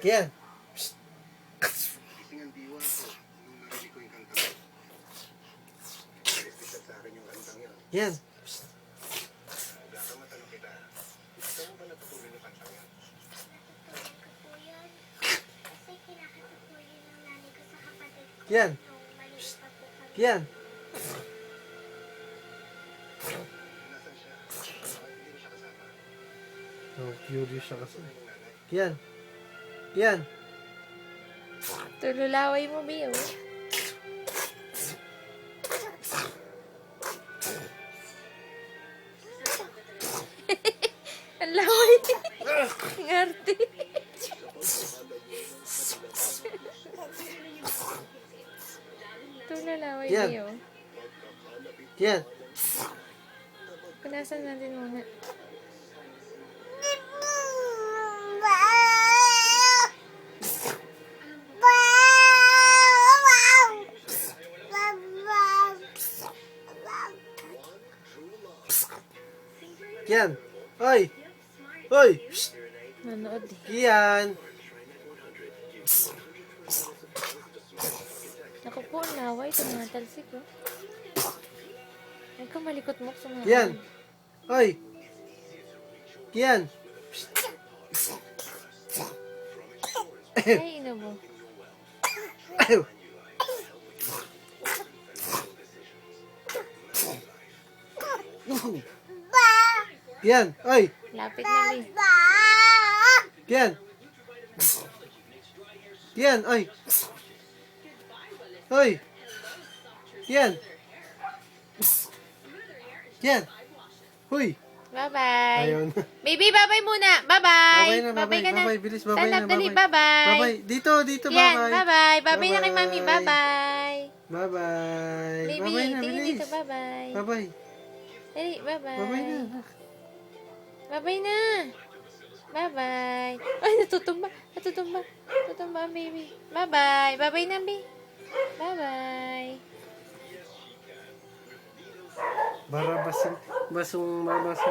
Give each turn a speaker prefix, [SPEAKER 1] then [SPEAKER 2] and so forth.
[SPEAKER 1] Kian.
[SPEAKER 2] Gising ang diwa ko nung narinig ko yung kantang yun. Respektad sa akin yung kantang yun.
[SPEAKER 1] Kian.
[SPEAKER 2] Wala kang matanong kita. Saan mo ba natutuloy yung kantang yun?
[SPEAKER 3] Natutulog ko po yun. Kasi kinakanta po yun ng nanay ko sa kapatid ko.
[SPEAKER 1] Kian.
[SPEAKER 3] Nung maliit pa po kami.
[SPEAKER 1] Kian.
[SPEAKER 2] Nasaan siya? Bakit hindi mo siya kasama?
[SPEAKER 1] Oh, curious siya kasi.
[SPEAKER 2] Yung nanay.
[SPEAKER 1] Kian. Kian.
[SPEAKER 4] Tululaway mo, Bio. Ang laway. Ang arte. Tululaway,
[SPEAKER 1] Yan.
[SPEAKER 4] Bio.
[SPEAKER 1] Kian.
[SPEAKER 4] Punasan natin muna.
[SPEAKER 1] Kian. Oy. Oy. Psst.
[SPEAKER 4] Nanood eh.
[SPEAKER 1] Kian.
[SPEAKER 4] Naku po, ang laway. Tumatalsik, oh. Huwag kang malikot mo sa mga...
[SPEAKER 1] Kian. Oy. Kian.
[SPEAKER 4] Ay, ino mo.
[SPEAKER 1] Ayaw. Kian. Oy.
[SPEAKER 4] Lapit na, Bi.
[SPEAKER 1] Kian. Kian. Oy. Oy. Kian. Kian. Huy.
[SPEAKER 4] Bye-bye.
[SPEAKER 1] Ayun.
[SPEAKER 4] Baby, bye-bye muna. Bye-bye.
[SPEAKER 1] Bye-bye na, bye-bye.
[SPEAKER 4] ka na.
[SPEAKER 1] Bye-bye. Bilis, bye-bye
[SPEAKER 4] Stand
[SPEAKER 1] na,
[SPEAKER 4] up, dali.
[SPEAKER 1] bye-bye.
[SPEAKER 4] Bye-bye.
[SPEAKER 1] Bye-bye. Dito,
[SPEAKER 4] Yan,
[SPEAKER 1] bye-bye.
[SPEAKER 4] bye-bye. Bye-bye na kay
[SPEAKER 1] Bye-bye.
[SPEAKER 4] Mami. Bye-bye.
[SPEAKER 1] Bye-bye.
[SPEAKER 4] Baby,
[SPEAKER 1] Bye-bye na,
[SPEAKER 4] tingin
[SPEAKER 1] bilis.
[SPEAKER 4] dito. Bye-bye.
[SPEAKER 1] Bye-bye.
[SPEAKER 4] Dali, bye-bye.
[SPEAKER 1] Bye-bye na.
[SPEAKER 4] Bye-bye na. Bye-bye. Ay, natutumba. Natutumba. Natutumba ang baby. Bye-bye. Bye-bye na, Bi. Bye-bye.
[SPEAKER 1] Basong mabasong.